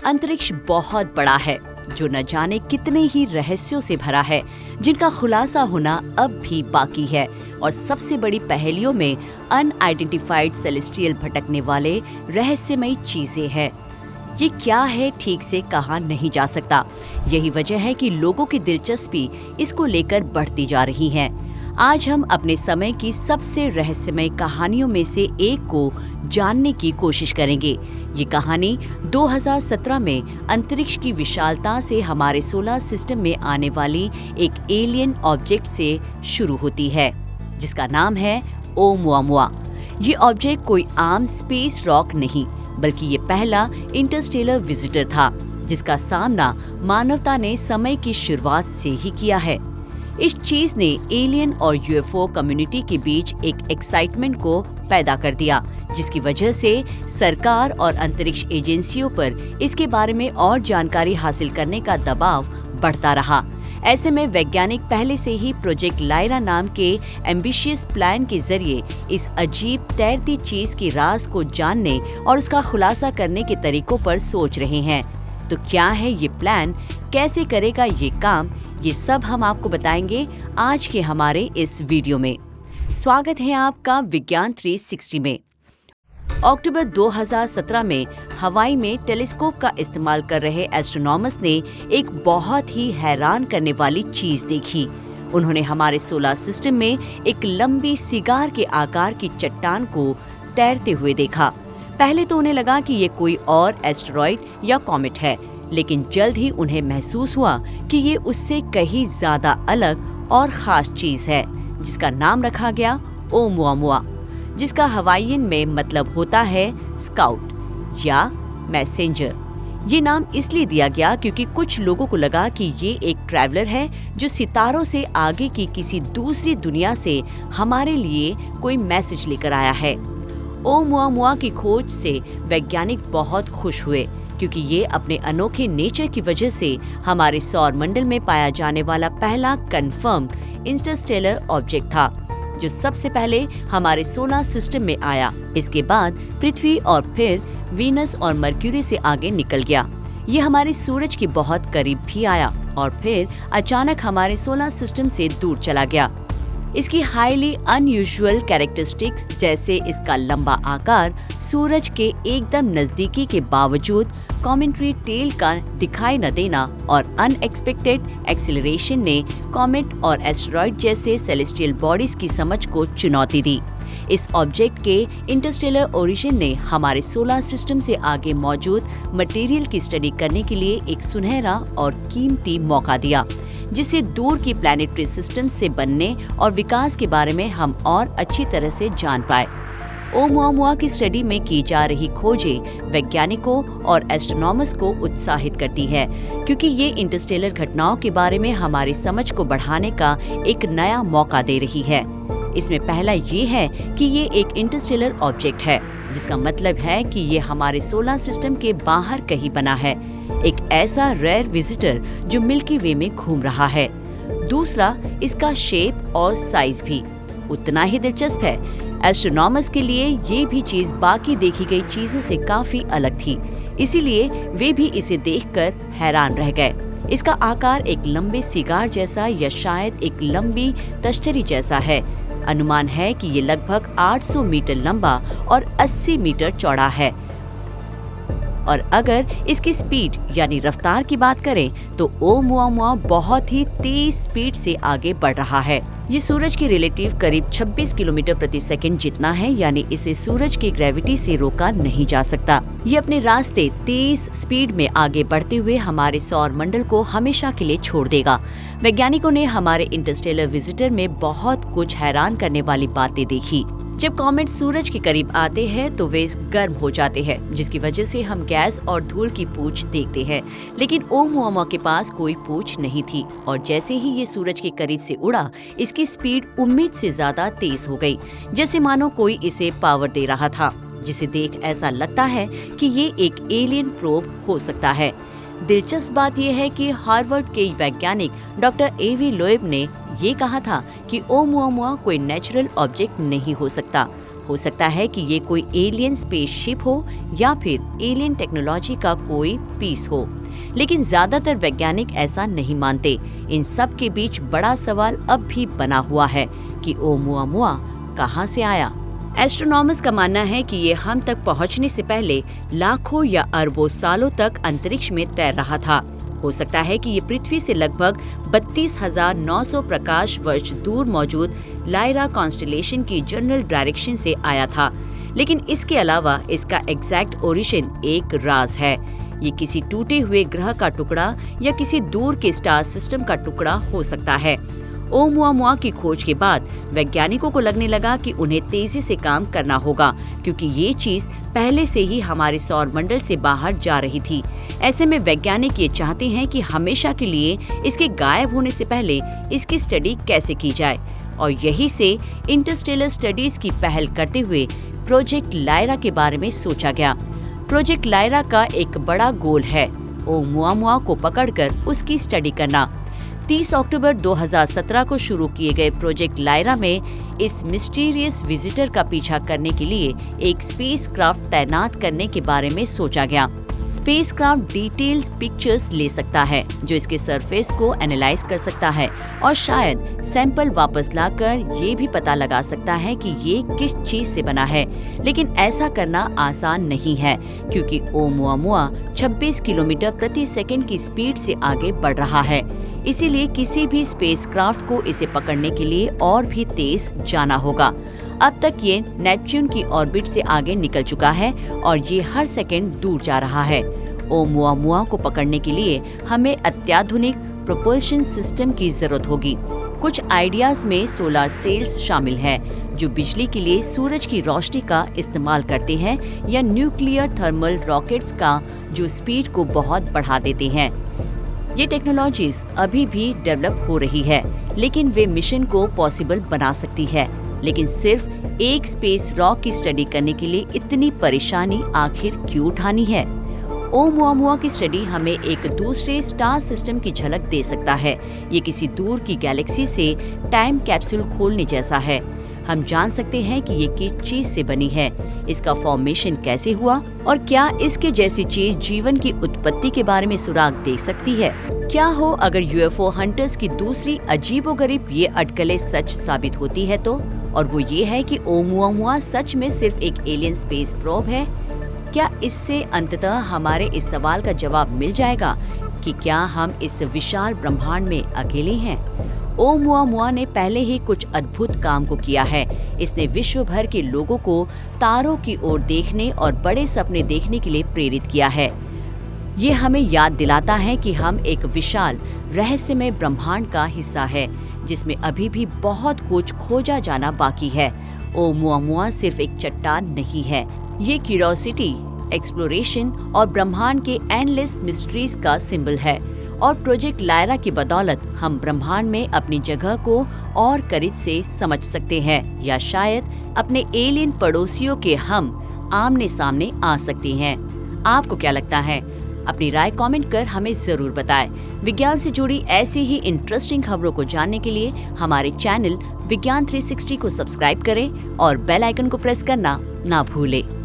अंतरिक्ष बहुत बड़ा है, जो न जाने कितने ही रहस्यों से भरा है, जिनका खुलासा होना अब भी बाकी है। और सबसे बड़ी पहेलियों में अनआइडेंटिफाइड सेलेस्टियल भटकने वाले रहस्यमयी चीजें हैं। ये क्या है ठीक से कहा नहीं जा सकता। यही वजह है कि लोगों की दिलचस्पी इसको लेकर बढ़ती जा रही है। आज हम अपने समय की सबसे रहस्यमय कहानियों में से एक को जानने की कोशिश करेंगे। ये कहानी 2017 में अंतरिक्ष की विशालता से हमारे सोलर सिस्टम में आने वाली एक एलियन ऑब्जेक्ट से शुरू होती है, जिसका नाम है ओumuamua। ये ऑब्जेक्ट कोई आम स्पेस रॉक नहीं, बल्कि ये पहला इंटरस्टेलर विजिटर था, जिसका सामना मानवता ने समय की शुरुआत से ही किया है। इस चीज ने एलियन और यूएफओ कम्युनिटी के बीच एक एक्साइटमेंट को पैदा कर दिया, जिसकी वजह से सरकार और अंतरिक्ष एजेंसियों पर इसके बारे में और जानकारी हासिल करने का दबाव बढ़ता रहा। ऐसे में वैज्ञानिक पहले से ही प्रोजेक्ट लायरा नाम के एम्बिशियस प्लान के जरिए इस अजीब तैरती चीज के राज को जानने और उसका खुलासा करने के तरीकों पर सोच रहे हैं। तो क्या है ये प्लान, कैसे करेगा ये काम, ये सब हम आपको बताएंगे आज के हमारे इस वीडियो में। स्वागत है आपका विज्ञान 360 में। अक्टूबर 2017 में हवाई में टेलीस्कोप का इस्तेमाल कर रहे एस्ट्रोनॉमर्स ने एक बहुत ही हैरान करने वाली चीज देखी। उन्होंने हमारे सोलर सिस्टम में एक लंबी सिगार के आकार की चट्टान को तैरते हुए देखा। पहले तो उन्हें लगा कि ये कोई और एस्टेरॉयड या कॉमेट है, लेकिन जल्द ही उन्हें महसूस हुआ कि ये उससे कहीं ज्यादा अलग और खास चीज है, जिसका नाम रखा गया ओumuamua, जिसका हवाईयन में मतलब होता है स्काउट या मैसेंजर। ये नाम इसलिए दिया गया क्योंकि कुछ लोगों को लगा कि ये एक ट्रैवलर है जो सितारों से आगे की किसी दूसरी दुनिया से हमारे लिए कोई मैसेज लेकर आया है। ओumuamua की खोज से वैज्ञानिक बहुत खुश हुए, क्योंकि ये अपने अनोखे नेचर की वजह से हमारे सौर मंडल में पाया जाने वाला पहला कंफर्म्ड इंटरस्टेलर ऑब्जेक्ट था, जो सबसे पहले हमारे सोलर सिस्टम में आया। इसके बाद पृथ्वी और फिर वीनस और मरक्यूरी से आगे निकल गया। ये हमारे सूरज के बहुत करीब भी आया और फिर अचानक हमारे सोलर सिस्टम से दूर चला गया। इसकी हाईली अनयूजुअल कैरेक्टरिस्टिक्स, जैसे इसका लंबा आकार, सूरज के एकदम नजदीकी के बावजूद कॉमेट्री टेल का दिखाई न देना और अनएक्सपेक्टेड एक्सीलरेशन ने कॉमेट और एस्टेरॉयड जैसे सेलेस्टियल बॉडीज की समझ को चुनौती दी। इस ऑब्जेक्ट के इंटरस्टेलर ओरिजिन ने हमारे सोलर सिस्टम से आगे मौजूद मटेरियल की स्टडी करने के लिए एक सुनहरा और कीमती मौका दिया, जिससे दूर की प्लैनेटरी सिस्टम से बनने और विकास के बारे में हम और अच्छी तरह से जान पाए। ओumuamua की स्टडी में की जा रही खोजें वैज्ञानिकों और एस्ट्रोनॉमर्स को उत्साहित करती है, क्योंकि ये इंटरस्टेलर घटनाओं के बारे में हमारी समझ को बढ़ाने का एक नया मौका दे रही है। इसमें पहला ये है कि ये एक इंटरस्टेलर ऑब्जेक्ट है, जिसका मतलब है कि ये हमारे सोलर सिस्टम के बाहर कहीं बना है, एक ऐसा रेयर विजिटर जो मिल्की वे में घूम रहा है। दूसरा, इसका शेप और साइज भी उतना ही दिलचस्प है। एस्ट्रोनॉमर्स के लिए ये भी चीज बाकी देखी गई चीजों से काफी अलग थी, इसीलिए वे भी इसे देखकर हैरान रह गए। इसका आकार एक लंबे सिगार जैसा या शायद एक लंबी तश्तरी जैसा है। अनुमान है कि ये लगभग 800 मीटर लंबा और 80 मीटर चौड़ा है। और अगर इसकी स्पीड यानी रफ्तार की बात करें तो ओumuamua बहुत ही तेज स्पीड से आगे बढ़ रहा है। ये सूरज के रिलेटिव करीब 26 किलोमीटर प्रति सेकंड जितना है, यानी इसे सूरज की ग्रेविटी से रोका नहीं जा सकता। ये अपने रास्ते तेज स्पीड में आगे बढ़ते हुए हमारे सौर मंडल को हमेशा के लिए छोड़ देगा। वैज्ञानिकों ने हमारे इंटरस्टेलर विजिटर में बहुत कुछ हैरान करने वाली बातें देखी। जब कॉमेट सूरज के करीब आते हैं तो वे गर्म हो जाते हैं, जिसकी वजह से हम गैस और धूल की पूंछ देखते हैं, लेकिन ओumuamua के पास कोई पूंछ नहीं थी और जैसे ही ये सूरज के करीब से उड़ा, इसकी स्पीड उम्मीद से ज्यादा तेज हो गई, जैसे मानो कोई इसे पावर दे रहा था, जिसे देख ऐसा लगता है कि ये एक एलियन प्रोब हो सकता है। दिलचस्प बात यह है कि हार्वर्ड के वैज्ञानिक डॉक्टर एवी लोएब ने ये कहा था कि ओumuamua कोई नेचुरल ऑब्जेक्ट नहीं हो सकता, हो सकता है कि ये कोई एलियन स्पेसशिप हो या फिर एलियन टेक्नोलॉजी का कोई पीस हो, लेकिन ज्यादातर वैज्ञानिक ऐसा नहीं मानते। इन सब के बीच बड़ा सवाल अब भी बना हुआ है कि ओमुआमुआ कहाँ से आया। एस्ट्रोनॉमर्स का मानना है कि ये हम तक पहुंचने से पहले लाखों या अरबों सालों तक अंतरिक्ष में तैर रहा था। हो सकता है कि ये पृथ्वी से लगभग 32,900 प्रकाश वर्ष दूर मौजूद लायरा कॉन्स्टेलेशन की जनरल डायरेक्शन से आया था, लेकिन इसके अलावा इसका एग्जैक्ट ओरिजिन एक राज है। ये किसी टूटे हुए ग्रह का टुकड़ा या किसी दूर के स्टार सिस्टम का टुकड़ा हो सकता है। ओमुआमुआ की खोज के बाद वैज्ञानिकों को लगने लगा कि उन्हें तेजी से काम करना होगा, क्योंकि ये चीज पहले से ही हमारे सौर मंडल से बाहर जा रही थी। ऐसे में वैज्ञानिक ये चाहते हैं कि हमेशा के लिए इसके गायब होने से पहले इसकी स्टडी कैसे की जाए, और यही से इंटरस्टेलर स्टडीज की पहल करते हुए प्रोजेक्ट लायरा के बारे में सोचा गया। प्रोजेक्ट लायरा का एक बड़ा गोल है ओमुआमुआ को पकड़कर उसकी स्टडी करना। 30 अक्टूबर 2017 को शुरू किए गए प्रोजेक्ट लायरा में इस मिस्टीरियस विजिटर का पीछा करने के लिए एक स्पेसक्राफ्ट तैनात करने के बारे में सोचा गया। स्पेसक्राफ्ट डिटेल्स पिक्चर्स ले सकता है जो इसके सरफेस को एनालाइज कर सकता है और शायद सैंपल वापस लाकर ये भी पता लगा सकता है कि ये किस चीज से बना है। लेकिन ऐसा करना आसान नहीं है, क्योंकि ओमुआमुआ 26 किलोमीटर प्रति सेकंड की स्पीड से आगे बढ़ रहा है। इसीलिए किसी भी स्पेसक्राफ्ट को इसे पकड़ने के लिए और भी तेज जाना होगा। अब तक ये नेपच्यून की ऑर्बिट से आगे निकल चुका है और ये हर सेकंड दूर जा रहा है। ओमुआमुआ को पकड़ने के लिए हमें अत्याधुनिक प्रोपल्शन सिस्टम की जरूरत होगी। कुछ आइडियाज में सोलर सेल्स शामिल हैं, जो बिजली के लिए सूरज की रोशनी का इस्तेमाल करते हैं, या न्यूक्लियर थर्मल रॉकेट्स का जो स्पीड को बहुत बढ़ा देते हैं। ये टेक्नोलॉजीज अभी भी डेवलप हो रही है, लेकिन वे मिशन को पॉसिबल बना सकती है। लेकिन सिर्फ एक स्पेस रॉक की स्टडी करने के लिए इतनी परेशानी आखिर क्यों उठानी है? ओमुआमुआ की स्टडी हमें एक दूसरे स्टार सिस्टम की झलक दे सकता है। ये किसी दूर की गैलेक्सी से टाइम कैप्सूल खोलने जैसा है। हम जान सकते हैं कि ये किस चीज से बनी है, इसका फॉर्मेशन कैसे हुआ, और क्या इसके जैसी चीज जीवन की उत्पत्ति के बारे में सुराग दे सकती है। क्या हो अगर यूएफओ हंटर्स की दूसरी अजीबोगरीब ये अटकलें सच साबित होती है तो, और वो ये है कि ओमुआमुआ सच में सिर्फ एक एलियन स्पेस प्रोब है। क्या इससे अंततः हमारे इस सवाल का जवाब मिल जाएगा कि क्या हम इस विशाल ब्रह्मांड में अकेले हैं? ओमुआमुआ ने पहले ही कुछ अद्भुत काम को किया है। इसने विश्व भर के लोगों को तारों की ओर देखने और बड़े सपने देखने के लिए प्रेरित किया है। ये हमें याद दिलाता है कि हम एक विशाल रहस्यमय ब्रह्मांड का हिस्सा है, जिसमें अभी भी बहुत कुछ खोजा जाना बाकी है। ओमुआमुआ सिर्फ एक चट्टान नहीं है, ये क्यूरियोसिटी, एक्सप्लोरेशन और ब्रह्मांड के एंडलेस मिस्ट्रीज का सिंबल है। और प्रोजेक्ट लायरा की बदौलत हम ब्रह्मांड में अपनी जगह को और करीब से समझ सकते हैं, या शायद अपने एलियन पड़ोसियों के हम आमने सामने आ सकते हैं। आपको क्या लगता है? अपनी राय कमेंट कर हमें जरूर बताएं। विज्ञान से जुड़ी ऐसी ही इंटरेस्टिंग खबरों को जानने के लिए हमारे चैनल विज्ञान 360 को सब्सक्राइब करें और बेल आइकन को प्रेस करना ना भूलें।